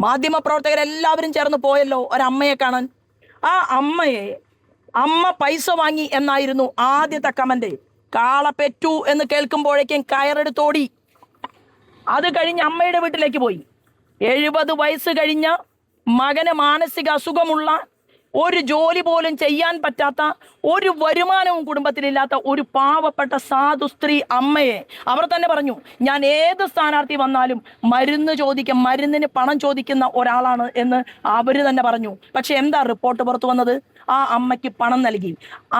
മാധ്യമപ്രവർത്തകരെല്ലാവരും ചേർന്ന് പോയല്ലോ ഒരമ്മയെ കാണാൻ. ആ അമ്മ പൈസ വാങ്ങി എന്നായിരുന്നു ആദ്യത്തെ കമന്റ്. കാള പെറ്റു എന്ന് കേൾക്കുമ്പോഴേക്കും കയറെടുത്തോടി. അത് കഴിഞ്ഞ് അമ്മയുടെ വീട്ടിലേക്ക് പോയി. 70 വയസ്സ് കഴിഞ്ഞ മകന് മാനസിക അസുഖമുള്ള, ഒരു ജോലി പോലും ചെയ്യാൻ പറ്റാത്ത, ഒരു വരുമാനവും കുടുംബത്തിലില്ലാത്ത ഒരു പാവപ്പെട്ട സാധു സ്ത്രീ അമ്മയെ അവർ തന്നെ പറഞ്ഞു, ഞാൻ ഏത് സ്ഥാനാർത്ഥി വന്നാലും മരുന്നിന് പണം ചോദിക്കുന്ന ഒരാളാണ് എന്ന് അവർ തന്നെ പറഞ്ഞു. പക്ഷെ എന്താ റിപ്പോർട്ട് പുറത്തു വന്നത്? ആ അമ്മയ്ക്ക് പണം നൽകി.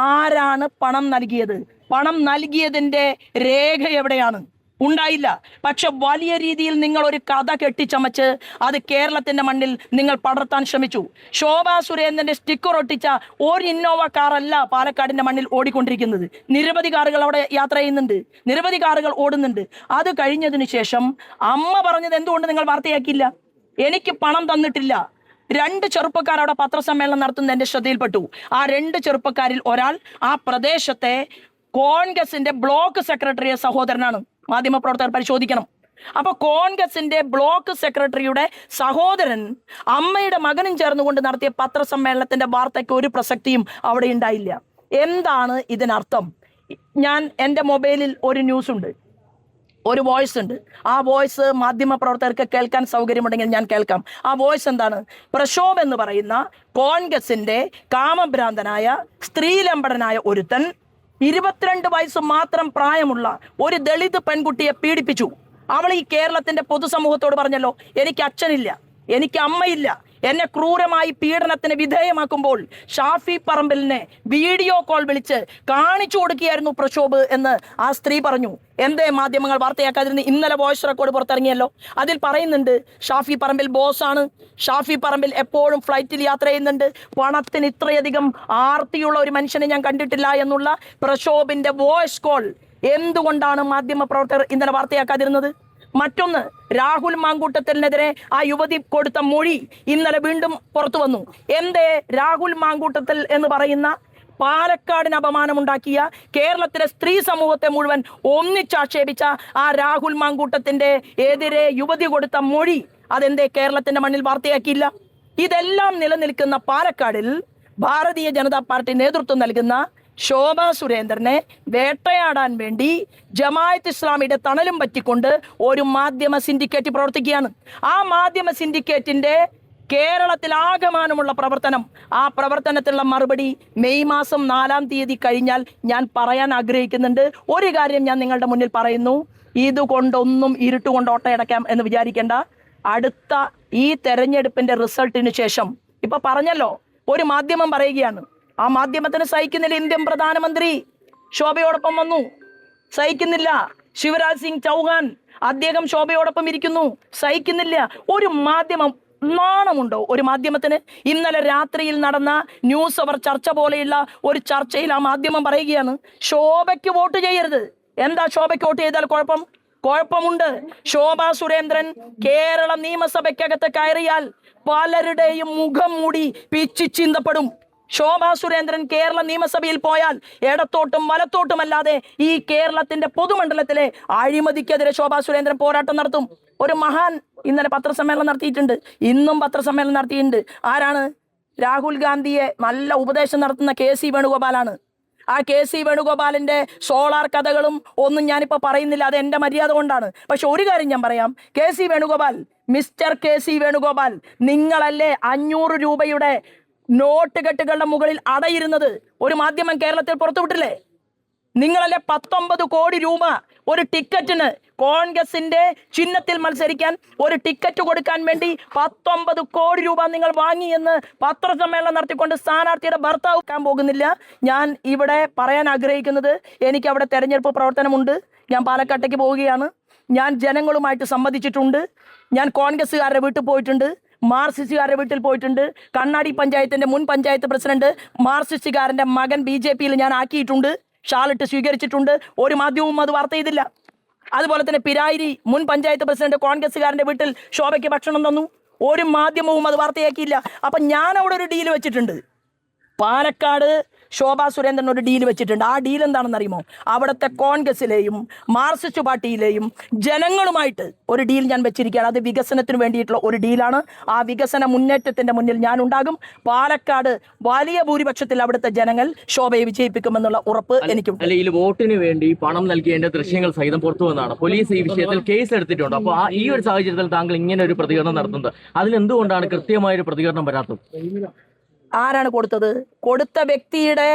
ആരാണ് പണം നൽകിയത്? പണം നൽകിയതിൻ്റെ രേഖ എവിടെയാണ്? ഉണ്ടായില്ല. പക്ഷെ വലിയ രീതിയിൽ നിങ്ങൾ ഒരു കഥ കെട്ടിച്ചമച്ച് അത് കേരളത്തിന്റെ മണ്ണിൽ നിങ്ങൾ പടർത്താൻ ശ്രമിച്ചു. ശോഭാ സുരേന്ദ്രന്റെ സ്റ്റിക്കർ ഒട്ടിച്ച ഒരു ഇന്നോവ കാറല്ല പാലക്കാടിന്റെ മണ്ണിൽ ഓടിക്കൊണ്ടിരിക്കുന്നത്. നിരവധി കാറുകൾ അവിടെ യാത്ര ചെയ്യുന്നുണ്ട്, നിരവധി കാറുകൾ ഓടുന്നുണ്ട്. അത് കഴിഞ്ഞതിന് ശേഷം അമ്മ പറഞ്ഞത് എന്തുകൊണ്ട് നിങ്ങൾ വാർത്തയാക്കിയില്ല? എനിക്ക് പണം തന്നിട്ടില്ല. 2 ചെറുപ്പക്കാർ അവിടെ പത്രസമ്മേളനം നടത്തുന്നത് എന്റെ ശ്രദ്ധയിൽപ്പെട്ടു. ആ 2 ചെറുപ്പക്കാരിൽ ഒരാൾ ആ പ്രദേശത്തെ കോൺഗ്രസിന്റെ ബ്ലോക്ക് സെക്രട്ടറിയെ സഹോദരനാണ്. മാധ്യമപ്രവർത്തകർ പരിശോധിക്കണം. അപ്പൊ കോൺഗ്രസിന്റെ ബ്ലോക്ക് സെക്രട്ടറിയുടെ സഹോദരൻ അമ്മയുടെ മകനും ചേർന്നുകൊണ്ട് നടത്തിയ പത്രസമ്മേളനത്തിന്റെ വാർത്തയ്ക്ക് ഒരു പ്രസക്തിയും അവിടെ ഉണ്ടായില്ല. എന്താണ് ഇതിനർത്ഥം? ഞാൻ എൻ്റെ മൊബൈലിൽ ഒരു ന്യൂസ് ഉണ്ട്, ഒരു വോയിസ് ഉണ്ട്. ആ വോയിസ് മാധ്യമപ്രവർത്തകർക്ക് കേൾക്കാൻ സൗകര്യമുണ്ടെങ്കിൽ ഞാൻ കേൾക്കാം. ആ വോയിസ് എന്താണ്? പ്രക്ഷോഭ് എന്ന് പറയുന്ന കോൺഗ്രസിന്റെ കാമഭ്രാന്തനായ സ്ത്രീലമ്പടനായ ഒരുത്തൻ 22 വയസ്സ് മാത്രം പ്രായമുള്ള ഒരു ദളിത് പെൺകുട്ടിയെ പീഡിപ്പിച്ചു. അവൾ ഈ കേരളത്തിന്റെ പൊതുസമൂഹത്തോട് പറഞ്ഞല്ലോ, എനിക്ക് അച്ഛനില്ല, എനിക്ക് അമ്മയില്ല, എന്നെ ക്രൂരമായി പീഡനത്തിന് വിധേയമാക്കുമ്പോൾ ഷാഫി പറമ്പിലിനെ വീഡിയോ കോൾ വിളിച്ച് കാണിച്ചു കൊടുക്കുകയായിരുന്നു പ്രക്ഷോഭ് എന്ന് ആ സ്ത്രീ പറഞ്ഞു. എന്തേ മാധ്യമങ്ങൾ വാർത്തയാക്കാതിരുന്ന്? ഇന്നലെ വോയിസ് റെക്കോർഡ് പുറത്തിറങ്ങിയല്ലോ. അതിൽ പറയുന്നുണ്ട് ഷാഫി പറമ്പിൽ ബോസാണ്, ഷാഫി പറമ്പിൽ എപ്പോഴും ഫ്ലൈറ്റിൽ യാത്ര ചെയ്യുന്നുണ്ട്, പണത്തിന് ഇത്രയധികം ആർത്തിയുള്ള ഒരു മനുഷ്യനെ ഞാൻ കണ്ടിട്ടില്ല എന്നുള്ള പ്രക്ഷോഭിന്റെ വോയിസ് കോൾ എന്തുകൊണ്ടാണ് മാധ്യമപ്രവർത്തകർ ഇന്നലെ വാർത്തയാക്കാതിരുന്നത്? മറ്റൊന്ന്, രാഹുൽ മാങ്കൂട്ടത്തിനെതിരെ ആ യുവതി കൊടുത്ത മൊഴി ഇന്നലെ വീണ്ടും പുറത്തു വന്നു. എന്തേ രാഹുൽ മാങ്കൂട്ടത്തിൽ എന്ന് പറയുന്ന പാലക്കാടിന് അപമാനമുണ്ടാക്കിയ, കേരളത്തിലെ സ്ത്രീ സമൂഹത്തെ മുഴുവൻ ഒന്നിച്ചാക്ഷേപിച്ച ആ രാഹുൽ മാങ്കൂട്ടത്തിന്റെ എതിരെ യുവതി കൊടുത്ത മൊഴി അതെന്തേ കേരളത്തിന്റെ മണ്ണിൽ വാർത്തയാക്കിയില്ല? ഇതെല്ലാം നിലനിൽക്കുന്ന പാലക്കാടിൽ ഭാരതീയ ജനതാ പാർട്ടി നേതൃത്വം നൽകുന്ന ശോഭാ സുരേന്ദ്രനെ വേട്ടയാടാൻ വേണ്ടി ജമാഅത്ത് ഇസ്ലാമിയുടെ തണലും പറ്റിക്കൊണ്ട് ഒരു മാധ്യമ സിൻഡിക്കേറ്റ് പ്രവർത്തിക്കുകയാണ്. ആ മാധ്യമ സിൻഡിക്കേറ്റിന്റെ കേരളത്തിൽ ആകമാനമുള്ള പ്രവർത്തനം, ആ പ്രവർത്തനത്തിലുള്ള മറുപടി മെയ് മാസം 4-ാം തീയതി കഴിഞ്ഞാൽ ഞാൻ പറയാൻ ആഗ്രഹിക്കുന്നുണ്ട്. ഒരു കാര്യം ഞാൻ നിങ്ങളുടെ മുന്നിൽ പറയുന്നു, ഇതുകൊണ്ടൊന്നും ഇരുട്ടുകൊണ്ട് ഓട്ടയടക്കാം എന്ന് വിചാരിക്കേണ്ട. അടുത്ത ഈ തെരഞ്ഞെടുപ്പിന്റെ റിസൾട്ടിന് ശേഷം, ഇപ്പൊ പറഞ്ഞല്ലോ, ഒരു മാധ്യമം പറയുകയാണ്, ആ മാധ്യമത്തിന് സഹിക്കുന്നില്ല. ഇന്ത്യൻ പ്രധാനമന്ത്രി ശോഭയോടൊപ്പം വന്നു, സഹിക്കുന്നില്ല. ശിവരാജ് സിംഗ് ചൗഹാൻ അദ്ദേഹം ശോഭയോടൊപ്പം ഇരിക്കുന്നു, സഹിക്കുന്നില്ല. ഒരു മാധ്യമം, നാണമുണ്ടോ ഒരു മാധ്യമത്തിന്? ഇന്നലെ രാത്രിയിൽ നടന്ന ന്യൂസ് അവർ ചർച്ച പോലെയുള്ള ഒരു ചർച്ചയിൽ ആ മാധ്യമം പറയുകയാണ്, ശോഭയ്ക്ക് വോട്ട് ചെയ്യരുത്. എന്താ ശോഭയ്ക്ക് വോട്ട് ചെയ്താൽ കുഴപ്പം? കുഴപ്പമുണ്ട്. ശോഭാ സുരേന്ദ്രൻ കേരള നിയമസഭയ്ക്കകത്ത് കയറിയാൽ പലരുടെയും മുഖം മൂടി പിച്ചി ചിന്തപ്പെടും. ശോഭാ സുരേന്ദ്രൻ കേരള നിയമസഭയിൽ പോയാൽ ഇടത്തോട്ടും വലത്തോട്ടുമല്ലാതെ ഈ കേരളത്തിന്റെ പൊതുമണ്ഡലത്തിലെ അഴിമതിക്കെതിരെ ശോഭാ സുരേന്ദ്രൻ പോരാട്ടം നടത്തും. ഒരു മഹാൻ ഇന്നലെ പത്രസമ്മേളനം നടത്തിയിട്ടുണ്ട്, ഇന്നും പത്രസമ്മേളനം നടത്തിയിട്ടുണ്ട്. ആരാണ്? രാഹുൽ ഗാന്ധിയെ നല്ല ഉപദേശം നടത്തുന്ന KC വേണുഗോപാലാണ്. ആ KC വേണുഗോപാലിന്റെ സോളാർ കഥകളും ഒന്നും ഞാനിപ്പോൾ പറയുന്നില്ല, അത് എൻ്റെ മര്യാദ കൊണ്ടാണ്. പക്ഷെ ഒരു കാര്യം ഞാൻ പറയാം, KC Venugopal, mister KC Venugopal, നിങ്ങളല്ലേ 500 രൂപയുടെ നോട്ട് കെട്ടുകളുടെ മുകളിൽ അടയിരുന്നത്? ഒരു മാധ്യമം കേരളത്തിൽ പുറത്തുവിട്ടില്ലേ? നിങ്ങളല്ലേ 19 കോടി രൂപ ഒരു ടിക്കറ്റിന്, കോൺഗ്രസിന്റെ ചിഹ്നത്തിൽ മത്സരിക്കാൻ ഒരു ടിക്കറ്റ് കൊടുക്കാൻ വേണ്ടി 19 കോടി രൂപ നിങ്ങൾ വാങ്ങി എന്ന് പത്രസമ്മേളനം നടത്തിക്കൊണ്ട് സ്ഥാനാർത്ഥിയുടെ ഭർത്താവ് വെക്കാൻ പോകുന്നില്ല. ഞാൻ ഇവിടെ പറയാൻ ആഗ്രഹിക്കുന്നത്, എനിക്ക് അവിടെ തെരഞ്ഞെടുപ്പ് പ്രവർത്തനമുണ്ട്. ഞാൻ പാലക്കാട്ടേക്ക് പോവുകയാണ്. ഞാൻ ജനങ്ങളുമായിട്ട് സംവദിച്ചിട്ടുണ്ട്. ഞാൻ കോൺഗ്രസ്സുകാരുടെ വീട്ടിൽ പോയിട്ടുണ്ട്, മാർക്സിസ്റ്റുകാരുടെ വീട്ടിൽ പോയിട്ടുണ്ട്. കണ്ണാടി പഞ്ചായത്തിന്റെ മുൻ പഞ്ചായത്ത് പ്രസിഡന്റ് മാർക്സിസ്റ്റുകാരന്റെ മകൻ BJPയിൽ ഞാൻ ആക്കിയിട്ടുണ്ട്, ഷാളിട്ട് സ്വീകരിച്ചിട്ടുണ്ട്. ഒരു മാധ്യമവും അത് വാർത്ത ചെയ്തില്ല. അതുപോലെ തന്നെ പിരായിരി മുൻ പഞ്ചായത്ത് പ്രസിഡന്റ് കോൺഗ്രസ്സുകാരന്റെ വീട്ടിൽ ശോഭയ്ക്ക് ഭക്ഷണം തന്നു, ഒരു മാധ്യമവും അത് വാർത്തയാക്കിയില്ല. അപ്പം ഞാൻ അവിടെ ഒരു ഡീല് വെച്ചിട്ടുണ്ട്. പാലക്കാട് ശോഭാ സുരേന്ദ്രൻ ഒരു ഡീൽ വെച്ചിട്ടുണ്ട്. ആ ഡീൽ എന്താണെന്ന് അറിയുമോ? അവിടുത്തെ കോൺഗ്രസിലെയും മാർക്സിസ്റ്റ് പാർട്ടിയിലെയും ജനങ്ങളുമായിട്ട് ഒരു ഡീൽ ഞാൻ വെച്ചിരിക്കുകയാണ്. അത് വികസനത്തിന് വേണ്ടിയിട്ടുള്ള ഒരു ഡീലാണ്. ആ വികസന മുന്നേറ്റത്തിന്റെ മുന്നിൽ ഞാൻ ഉണ്ടാകും. പാലക്കാട് വലിയ ഭൂരിപക്ഷത്തിൽ അവിടുത്തെ ജനങ്ങൾ ശോഭയെ വിജയിപ്പിക്കുമെന്നുള്ള ഉറപ്പ് എനിക്കുണ്ട്. അല്ലെങ്കിൽ വോട്ടിന് വേണ്ടി പണം നൽകിയതിന്റെ ദൃശ്യങ്ങൾ സഹിതം പുറത്തു വന്നതാണ്. പോലീസ് ഈ വിഷയത്തിൽ കേസ് എടുത്തിട്ടുണ്ട്. അപ്പോൾ ഈ ഒരു സാഹചര്യത്തിൽ താങ്കൾ ഇങ്ങനെ ഒരു പ്രതികരണം നടത്തുന്നത് അതിലെന്തുകൊണ്ടാണ് കൃത്യമായൊരു പ്രതികരണം വരാത്തത്? ആരാണ് കൊടുത്തത്? കൊടുത്ത വ്യക്തിയുടെ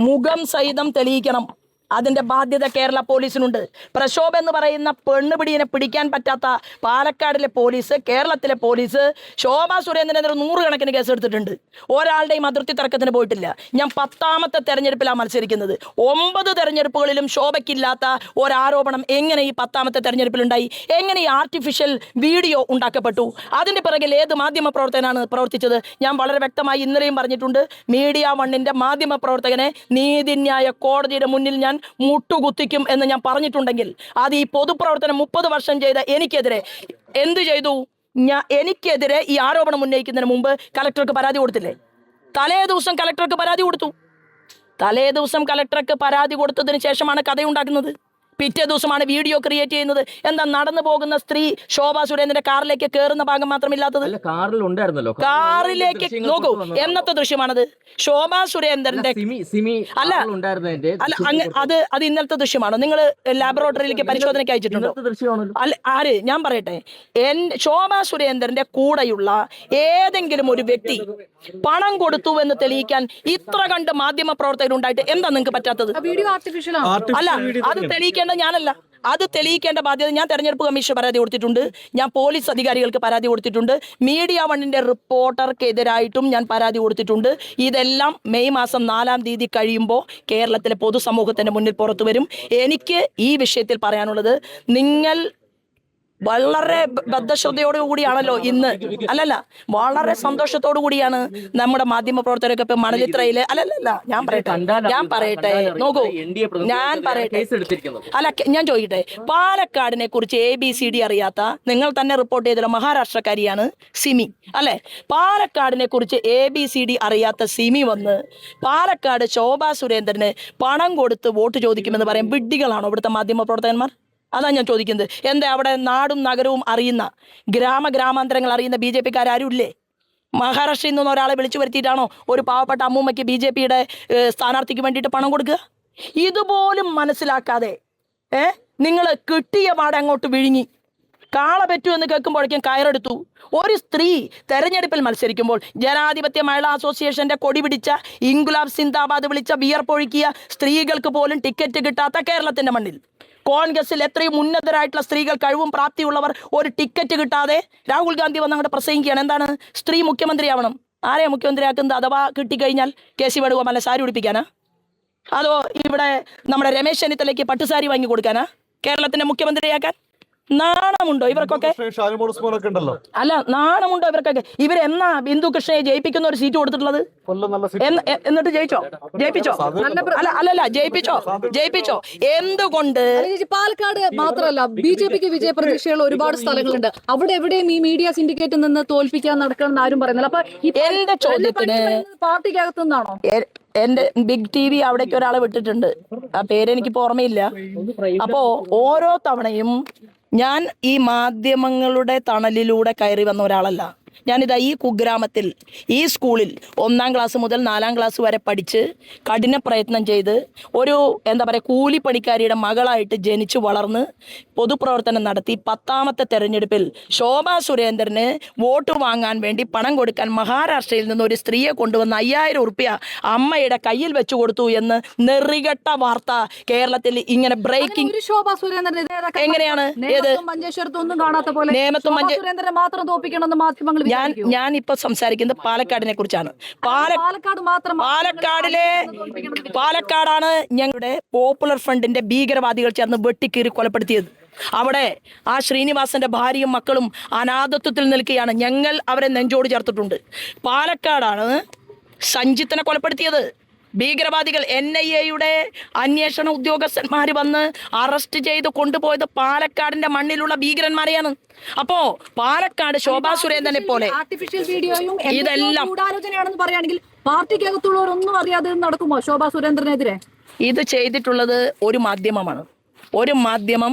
മുഖം സഹിതം തെളിയിക്കണം. അതിന്റെ ബാധ്യത കേരള പോലീസിനുണ്ട്. പ്രക്ഷോഭം എന്ന് പറയുന്ന പെണ്ണുപിടിയെ പിടിക്കാൻ പറ്റാത്ത പാലക്കാടിലെ പോലീസ്, കേരളത്തിലെ പോലീസ് ശോഭാ സുരേന്ദ്രനെതിരെ 100 കണക്കിന് കേസ് എടുത്തിട്ടുണ്ട്. ഒരാളുടെയും അതിർത്തി തർക്കത്തിന് പോയിട്ടില്ല. ഞാൻ 10ാമത്തെ തെരഞ്ഞെടുപ്പിലാണ് മത്സരിക്കുന്നത്. 9 തെരഞ്ഞെടുപ്പുകളിലും ശോഭയ്ക്കില്ലാത്ത ഒരാരോപണം എങ്ങനെ ഈ 10ാമത്തെ തെരഞ്ഞെടുപ്പിലുണ്ടായി? എങ്ങനെ ഈ ആർട്ടിഫിഷ്യൽ വീഡിയോ ഉണ്ടാക്കപ്പെട്ടു? അതിന്റെ പിറകിൽ ഏത് മാധ്യമ പ്രവർത്തകനാണ് പ്രവർത്തിച്ചത്? ഞാൻ വളരെ വ്യക്തമായി ഇന്നലെയും പറഞ്ഞിട്ടുണ്ട്. മീഡിയ വണ്ണിന്റെ മാധ്യമ പ്രവർത്തകനെ നീതിന്യായ കോടതിയുടെ മുന്നിൽ ഞാൻ മുട്ടുകുത്തിക്കും എന്ന് ഞാൻ പറഞ്ഞിട്ടുണ്ടെങ്കിൽ അത് ഈ പൊതുപ്രവർത്തനം 30 വർഷം ചെയ്ത എനിക്കെതിരെ എന്ത് ചെയ്തു? എനിക്കെതിരെ ഈ ആരോപണം ഉന്നയിക്കുന്നതിന് മുമ്പ് കലക്ടർക്ക് പരാതി കൊടുത്തില്ലേ? തലേ ദിവസം കലക്ടർക്ക് പരാതി കൊടുത്തു. തലേ ദിവസം കലക്ടർക്ക് പരാതി കൊടുത്തതിന് ശേഷമാണ് കഥയുണ്ടാക്കുന്നത്. പിറ്റേ ദിവസമാണ് വീഡിയോ ക്രിയേറ്റ് ചെയ്യുന്നത്. എന്താ നടന്നു പോകുന്ന സ്ത്രീ ശോഭാ സുരേന്ദ്രന്റെ കാറിലേക്ക് കയറുന്ന ഭാഗം മാത്രമില്ലാത്തത്? കാറിലേക്ക് നോക്കൂ, എന്നത്തെ ദൃശ്യമാണത്? ശോഭാ സുരേന്ദ്രന്റെ അല്ല അത് ഇന്നലത്തെ ദൃശ്യമാണോ? നിങ്ങൾ ലാബറട്ടറിയിലേക്ക് പരിശോധനയ്ക്ക് അയച്ചിട്ടുണ്ടോ? അല്ല, ആര്? ഞാൻ പറയട്ടെ, ശോഭാ സുരേന്ദ്രന്റെ കൂടെയുള്ള ഏതെങ്കിലും ഒരു വ്യക്തി പണം കൊടുത്തു എന്ന് തെളിയിക്കാൻ ഇത്ര കണ്ട് മാധ്യമ പ്രവർത്തകരുണ്ടായിട്ട് എന്താ നിങ്ങൾക്ക് പറ്റാത്തത്? അല്ല, അത് തെളിയിക്കേണ്ട ഞാനല്ല. അത് തെളിയിക്കേണ്ട ബാധ്യത ഞാൻ തെരഞ്ഞെടുപ്പ് കമ്മീഷൻ പരാതി കൊടുത്തിട്ടുണ്ട്. ഞാൻ പോലീസ് അധികാരികൾക്ക് പരാതി കൊടുത്തിട്ടുണ്ട്. മീഡിയ വണ്ണിന്റെ റിപ്പോർട്ടർക്കെതിരായിട്ടും ഞാൻ പരാതി കൊടുത്തിട്ടുണ്ട്. ഇതെല്ലാം മെയ് മാസം 4-ാം തീയതി കഴിയുമ്പോൾ കേരളത്തിലെ പൊതുസമൂഹത്തിന്റെ മുന്നിൽ പുറത്തു വരും. എനിക്ക് ഈ വിഷയത്തിൽ പറയാനുള്ളത്, നിങ്ങൾ വളരെ ബദ്ധശ്രദ്ധയോടു കൂടിയാണല്ലോ ഇന്ന്, അല്ലല്ല, വളരെ സന്തോഷത്തോടു കൂടിയാണ് നമ്മുടെ മാധ്യമ പ്രവർത്തകരൊക്കെ ഇപ്പൊ മണലിത്രയില് ഞാൻ പറയട്ടെ നോക്കൂ, ഞാൻ ചോദിക്കട്ടെ, പാലക്കാടിനെ കുറിച്ച് ABCD അറിയാത്ത നിങ്ങൾ തന്നെ റിപ്പോർട്ട് ചെയ്തല്ലോ, മഹാരാഷ്ട്രക്കാരിയാണ് സിമി, അല്ലെ? പാലക്കാടിനെ കുറിച്ച് ABCD അറിയാത്ത സിമി വന്ന് പാലക്കാട് ശോഭാ സുരേന്ദ്രന് പണം കൊടുത്ത് വോട്ട് ചോദിക്കുമെന്ന് പറയാൻ വിഡ്ഢികളാണോ ഇവിടുത്തെ മാധ്യമ പ്രവർത്തകന്മാർ? അതാ ഞാൻ ചോദിക്കുന്നത്. എന്താ അവിടെ നാടും നഗരവും അറിയുന്ന, ഗ്രാമാന്തരങ്ങൾ അറിയുന്ന BJP-ക്കാരും ഇല്ലേ? മഹാരാഷ്ട്രയിൽ നിന്ന് ഒരാളെ വിളിച്ചു വരുത്തിയിട്ടാണോ ഒരു പാവപ്പെട്ട അമ്മൂമ്മയ്ക്ക് BJP-യുടെ സ്ഥാനാർത്ഥിക്ക് വേണ്ടിയിട്ട് പണം കൊടുക്കുക? ഇതുപോലും മനസ്സിലാക്കാതെ നിങ്ങൾ കിട്ടിയ പാടെ അങ്ങോട്ട് വിഴുങ്ങി. കാള പെറ്റു എന്ന് കേൾക്കുമ്പോഴേക്കും കയറെടുത്തു. ഒരു സ്ത്രീ തെരഞ്ഞെടുപ്പിൽ മത്സരിക്കുമ്പോൾ ജനാധിപത്യ മഹിളാ അസോസിയേഷന്റെ കൊടി പിടിച്ച, ഇൻകുലാബ് സിന്ദാബാദ് വിളിച്ച, വിയർപ്പൊഴുക്കിയ സ്ത്രീകൾക്ക് പോലും ടിക്കറ്റ് കിട്ടാത്ത കേരളത്തിന്റെ മണ്ണിൽ കോൺഗ്രസിൽ എത്രയും ഉന്നതരായിട്ടുള്ള സ്ത്രീകൾ, കഴിവും പ്രാപ്തിയുള്ളവർ ഒരു ടിക്കറ്റ് കിട്ടാതെ രാഹുൽ ഗാന്ധി വന്ന് അങ്ങോട്ട് പ്രസംഗിക്കുകയാണ്. എന്താണ്? സ്ത്രീ മുഖ്യമന്ത്രിയാവണം. ആരെയാ മുഖ്യമന്ത്രിയാക്കുന്നത്? അഥവാ കിട്ടിക്കഴിഞ്ഞാൽ KC വേണുഗോപാലിനെ സാരി ഉടുപ്പിക്കാനാ? അതോ ഇവിടെ നമ്മുടെ രമേശ് ചെന്നിത്തലയ്ക്ക് പട്ടുസാരി വാങ്ങി കൊടുക്കാനാ കേരളത്തിന്റെ മുഖ്യമന്ത്രിയാക്കാൻ? നാണമുണ്ടോ ഇവർക്കൊക്കെ? അല്ല, നാണമുണ്ടോ ഇവർക്കൊക്കെ? ഇവരെന്നാ ബിന്ദു കൃഷ്ണയെ ജയിപ്പിക്കുന്ന ഒരു സീറ്റ് കൊടുത്തിട്ടുള്ളത്? എന്നിട്ട് ജയിപ്പിച്ചോ? അല്ലല്ല, ജയിപ്പിച്ചോ. എന്തുകൊണ്ട്? പാലക്കാട് മാത്രമല്ല, BJP-ക്ക് വിജയ പ്രതീക്ഷയുള്ള ഒരുപാട് സ്ഥലങ്ങളുണ്ട്. അവിടെ എവിടെയും ഈ മീഡിയ സിൻഡിക്കേറ്റിൽ നിന്ന് തോൽപ്പിക്കാൻ നടക്കണം ആരും പറയുന്നില്ല. അപ്പൊ എന്റെ ചോദ്യത്തിന് പാർട്ടിക്കകത്തു നിന്നാണോ? എന്റെ ബിഗ് TV അവിടേക്ക് ഒരാളെ വിട്ടിട്ടുണ്ട്. ആ പേരെനിക്കിപ്പോ ഓർമ്മയില്ല. അപ്പോ ഓരോ തവണയും ഞാൻ ഈ മാധ്യമങ്ങളുടെ തണലിലൂടെ കയറി വന്ന ഒരാളല്ല. ഞാനിതാ ഈ കുഗ്രാമത്തിൽ, ഈ സ്കൂളിൽ 1-ാം ക്ലാസ് മുതൽ 4-ാം ക്ലാസ് വരെ പഠിച്ച് കഠിന പ്രയത്നം ചെയ്ത് ഒരു കൂലിപ്പണിക്കാരിയുടെ മകളായിട്ട് ജനിച്ചു വളർന്ന് പൊതുപ്രവർത്തനം നടത്തി 10ാമത്തെ തെരഞ്ഞെടുപ്പിൽ ശോഭാ സുരേന്ദ്രന് വോട്ട് വാങ്ങാൻ വേണ്ടി പണം കൊടുക്കാൻ മഹാരാഷ്ട്രയിൽ നിന്ന് ഒരു സ്ത്രീയെ കൊണ്ടുവന്ന് 5000 ഉറുപ്പ്യ അമ്മയുടെ കയ്യിൽ വെച്ചു കൊടുത്തു എന്ന് നെറികെട്ട വാർത്ത കേരളത്തിൽ ഇങ്ങനെ ബ്രേക്കിംഗ്. ശോഭാ സുരേന്ദ്രൻ എങ്ങനെയാണ്? ഏത് മഞ്ചേശ്വരത്തൊന്നും കാണാത്ത പോലെ സുരേന്ദ്രനെ മാത്രം തോപ്പിക്കണമെന്ന് മാധ്യമങ്ങൾ. ഞാൻ ഇപ്പൊ സംസാരിക്കുന്നത് പാലക്കാടിനെ കുറിച്ചാണ്. പാലക്കാടാണ് ഞങ്ങളുടെ പോപ്പുലർ ഫ്രണ്ടിന്റെ ഭീകരവാദികൾ ചേർന്ന് വെട്ടിക്കീറി കൊലപ്പെടുത്തിയത്. അവിടെ ആ ശ്രീനിവാസന്റെ ഭാര്യയും മക്കളും അനാഥത്വത്തിൽ നിൽക്കുകയാണ്. ഞങ്ങൾ അവരെ നെഞ്ചോട് ചേർത്തിട്ടുണ്ട്. പാലക്കാടാണ് സഞ്ജിത്തിനെ കൊലപ്പെടുത്തിയത്. ഭീകരവാദികൾ NIA-യുടെ അന്വേഷണ ഉദ്യോഗസ്ഥന്മാർ വന്ന് അറസ്റ്റ് ചെയ്ത് കൊണ്ടുപോയത് പാലക്കാടിന്റെ മണ്ണിലുള്ള ഭീകരന്മാരെയാണ്. അപ്പോ പാലക്കാട് ശോഭാ സുരേന്ദ്രനെ പോലെ ആർട്ടിഫിഷ്യൽ വീഡിയോയും ഇതെല്ലാം ഗൂഢാലോചനയാണെന്ന് പറയുകയാണെങ്കിൽ പാർട്ടിക്കകത്തുള്ളവരൊന്നും അറിയാതെ നടക്കുമോ ശോഭാ സുരേന്ദ്രനെതിരെ? ഇത് ചെയ്തിട്ടുള്ളത് ഒരു മാധ്യമമാണ്. ഒരു മാധ്യമം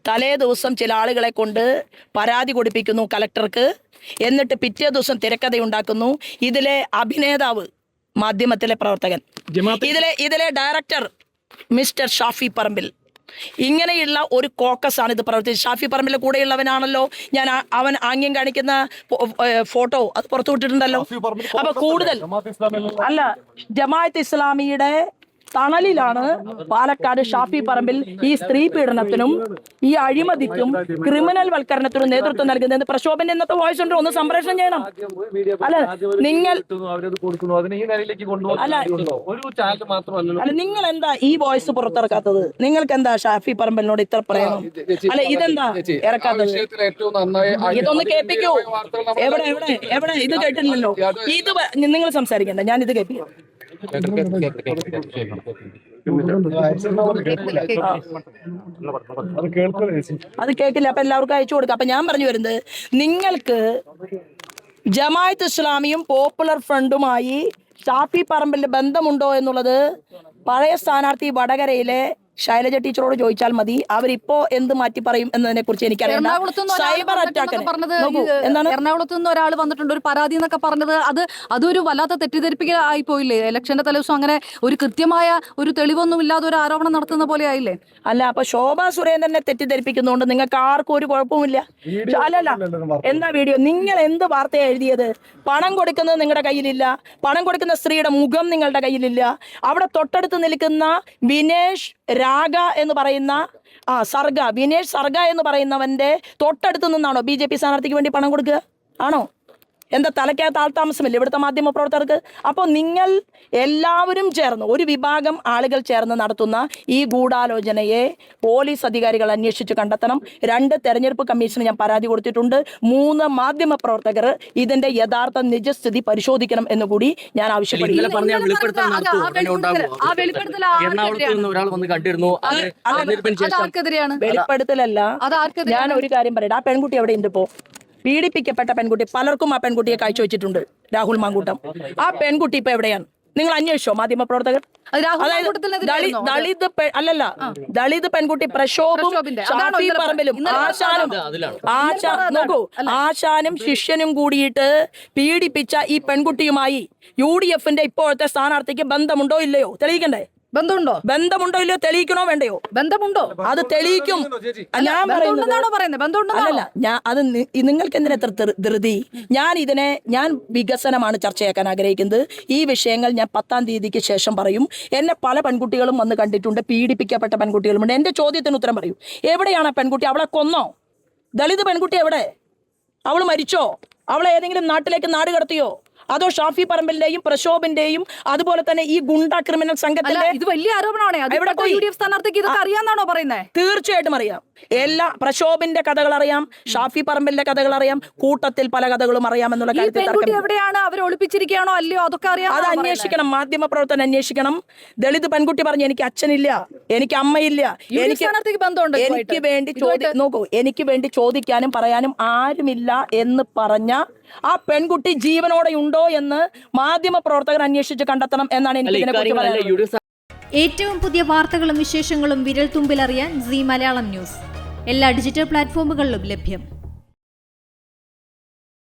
തലേ ദിവസം ചില ആളുകളെ കൊണ്ട് പരാതി കൊടുപ്പിക്കുന്നു കലക്ടർക്ക്, എന്നിട്ട് പിറ്റേ ദിവസം തിരക്കഥയുണ്ടാക്കുന്നു. ഇതിലെ അഭിനേതാവ് മാധ്യമത്തിലെ പ്രവർത്തകൻ, ഇതിലെ ഡയറക്ടർ മിസ്റ്റർ ഷാഫി പറമ്പിൽ. ഇങ്ങനെയുള്ള ഒരു കോക്കസാണ് ഇത് പ്രവർത്തിച്ചത്. ഷാഫി പറമ്പിലെ കൂടെയുള്ളവനാണല്ലോ ഞാൻ അവൻ ആംഗ്യം കാണിക്കുന്ന ഫോട്ടോ അത് പുറത്തു വിട്ടിട്ടുണ്ടല്ലോ. അപ്പൊ കൂടുതൽ അല്ല, ജമാഅത്ത് ഇസ്ലാമിയുടെ തണലിലാണ് പാലക്കാട് ഷാഫി പറമ്പിൽ ഈ സ്ത്രീ പീഡനത്തിനും ഈ അഴിമതിക്കും ക്രിമിനൽ വൽക്കരണത്തിനും നേതൃത്വം നൽകുന്നത്. പ്രക്ഷോഭന്റെ ഇന്നത്തെ വോയിസ് ഉണ്ട്, ഒന്ന് സംപ്രേഷണം ചെയ്യണം. അല്ല നിങ്ങൾ നിങ്ങൾ എന്താ ഈ വോയിസ് പുറത്തിറക്കാത്തത്? നിങ്ങൾക്ക് എന്താ ഷാഫി പറമ്പിലിനോട് ഇത്ര പ്രേമം? അല്ല ഇതെന്താ ഇറക്കാത്തത്? ഇതൊന്ന് കേൾപ്പിക്കൂ. എവിടെ എവിടെ എവിടെ ഇത് കേട്ടില്ലല്ലോ. ഇത് നിങ്ങൾ സംസാരിക്കണ്ട, ഞാൻ ഇത് കേൾപ്പിക്കാം. അത് കേൾക്കില്ല. അപ്പൊ എല്ലാവർക്കും അയച്ചു കൊടുക്കാം. അപ്പൊ ഞാൻ പറഞ്ഞു വരുന്നത്, നിങ്ങൾക്ക് ജമാഅത്ത് ഇസ്ലാമിയും പോപ്പുലർ ഫ്രണ്ടുമായി ഷാഫി പറമ്പിലിന്റെ ബന്ധമുണ്ടോ എന്നുള്ളത് പഴയ സ്ഥാനാർത്ഥി വടകരയിലെ ശൈലജ ടീച്ചറോട് ചോദിച്ചാൽ മതി. അവരിപ്പോ എന്ത് മാറ്റി പറയും എന്നതിനെ കുറിച്ച് എനിക്കറിയാം. സൈബർ അറ്റാക്ക് എന്താണ്? എറണാകുളത്ത് നിന്ന് ഒരാൾ വന്നിട്ടുണ്ട്, ഒരു പരാതി എന്നൊക്കെ പറഞ്ഞത് അതൊരു വല്ലാത്ത തെറ്റിദ്ധരിപ്പിക്കലായി പോയില്ലേ? ഇലക്ഷന്റെ തലേദിവസം അങ്ങനെ ഒരു കൃത്യമായ ഒരു തെളിവൊന്നും ഇല്ലാതെ ഒരു ആരോപണം നടത്തുന്ന പോലെ ആയില്ലേ? അല്ല, അപ്പൊ ശോഭാ സുരേന്ദ്രനെ തെറ്റിദ്ധരിപ്പിക്കുന്നതുകൊണ്ട് നിങ്ങൾക്ക് ആർക്കും ഒരു കുഴപ്പമില്ല. അല്ലല്ല, എന്താ വീഡിയോ? നിങ്ങൾ എന്ത് വാർത്തയാണ് എഴുതിയത്? പണം കൊടുക്കുന്നത് നിങ്ങളുടെ കയ്യിലില്ല, പണം കൊടുക്കുന്ന സ്ത്രീയുടെ മുഖം നിങ്ങളുടെ കയ്യിലില്ല. അവിടെ തൊട്ടടുത്ത് നിൽക്കുന്ന വിനേഷ് രാഗ എന്ന് പറയുന്ന വിനേഷ് സർഗ എന്ന് പറയുന്നവന്റെ തൊട്ടടുത്ത് നിന്നാണോ BJP സ്ഥാനാർത്ഥിക്ക് വേണ്ടി പണം കൊടുക്കുക? ആണോ? എന്താ തലയ്ക്കകത്ത് ആൾതാമസമില്ല ഇവിടുത്തെ മാധ്യമ പ്രവർത്തകർക്ക്? അപ്പോൾ നിങ്ങൾ എല്ലാവരും ചേർന്ന്, ഒരു വിഭാഗം ആളുകൾ ചേർന്ന് നടത്തുന്ന ഈ ഗൂഢാലോചനയെ പോലീസ് അധികാരികൾ അന്വേഷിച്ച് കണ്ടെത്തണം. 2 തെരഞ്ഞെടുപ്പ് കമ്മീഷന് ഞാൻ പരാതി കൊടുത്തിട്ടുണ്ട്. 3 മാധ്യമ പ്രവർത്തകർ ഇതിന്റെ യഥാർത്ഥ നിജസ്ഥിതി പരിശോധിക്കണം എന്ന് കൂടി ഞാൻ ആവശ്യപ്പെടുന്നു. വെളിപ്പെടുത്തലല്ല, ഞാൻ ഒരു കാര്യം പറയട്ടെ. ആ പെൺകുട്ടി എവിടെ ഉണ്ട് ഇപ്പോ? പീഡിപ്പിക്കപ്പെട്ട പെൺകുട്ടി, പലർക്കും ആ പെൺകുട്ടിയെ കാഴ്ചവെച്ചിട്ടുണ്ട് രാഹുൽ മാങ്കൂട്ടം. ആ പെൺകുട്ടി ഇപ്പൊ എവിടെയാണ്? നിങ്ങൾ അന്വേഷിച്ചോ മാധ്യമ പ്രവർത്തകർ? ദളിത് പെൺകുട്ടി പ്രക്ഷോഭും ഷാഫി പറമ്പിലും ആശാനും ശിഷ്യനും കൂടിയിട്ട് പീഡിപ്പിച്ച ഈ പെൺകുട്ടിയുമായി UDF-ന്റെ ഇപ്പോഴത്തെ സ്ഥാനാർത്ഥിക്ക് ബന്ധമുണ്ടോ ഇല്ലയോ തെളിയിക്കണ്ടേ? ബന്ധമുണ്ടോ ഇല്ലയോ തെളിയിക്കണോ വേണ്ടയോ? ബന്ധമുണ്ടോ? അത് തെളിയിക്കും. ഞാൻ അല്ലല്ല, അത് നിങ്ങൾക്ക് എന്തിനാ ധൃതി? ഞാൻ വികസനമാണ് ചർച്ചയാക്കാൻ ആഗ്രഹിക്കുന്നത്. ഈ വിഷയങ്ങൾ ഞാൻ 10-ാം തീയതിക്ക് ശേഷം പറയും. എന്നെ പല പെൺകുട്ടികളും വന്ന് കണ്ടിട്ടുണ്ട്, പീഡിപ്പിക്കപ്പെട്ട പെൺകുട്ടികളുമുണ്ട്. എന്റെ ചോദ്യത്തിന് ഉത്തരം പറയൂ. എവിടെയാണ് ആ പെൺകുട്ടി? അവളെ കൊന്നോ? ദളിത് പെൺകുട്ടി എവിടെ? അവൾ മരിച്ചോ? അവളെ ഏതെങ്കിലും നാട്ടിലേക്ക് നാട് കടത്തിയോ? അതോ ഷാഫി പറമ്പിലിന്റെയും പ്രക്ഷോഭിന്റെയും അതുപോലെ തന്നെ ഈ ഗുണ്ട ക്രിമിനൽ സംഘത്തിന്റെ ഇത് വലിയ ആരോപണമാണ്. അറിയാന്നാണോ പറയുന്നത്? തീർച്ചയായിട്ടും അറിയാം. എല്ലാ പ്രക്ഷോഭിന്റെ കഥകൾ അറിയാം, ഷാഫി പറമ്പിലിന്റെ കഥകൾ അറിയാം, കൂട്ടത്തിൽ പല കഥകളും അറിയാമെന്നുള്ള കാര്യത്തിൽ എവിടെയാണ് അവർ ഒളിപ്പിച്ചിരിക്കുകയാണോ അല്ലയോ അതൊക്കെ അറിയാം. അത് അന്വേഷിക്കണം, മാധ്യമ പ്രവർത്തനം അന്വേഷിക്കണം. ദളിത് പെൺകുട്ടി പറഞ്ഞു എനിക്ക് അച്ഛനില്ല, എനിക്ക് അമ്മയില്ല, എനിക്ക് വേണ്ടി ചോദിക്കാനും പറയാനും ആരുമില്ല എന്ന് പറഞ്ഞ ആ പെൺകുട്ടി ജീവനോടെ ഉണ്ടോ എന്ന് മാധ്യമ പ്രവർത്തകർ അന്വേഷിച്ച് കണ്ടെത്തണം എന്നാണ് എനിക്ക് ഇതിനെക്കുറിച്ച് പറയാനുള്ളത്. ഏറ്റവും പുതിയ വാർത്തകളും വിശേഷങ്ങളും വിരൽ തുമ്പിലറിയാൻ സീ മലയാളം ന്യൂസ് എല്ലാ ഡിജിറ്റൽ പ്ലാറ്റ്ഫോമുകളിലും ലഭ്യം.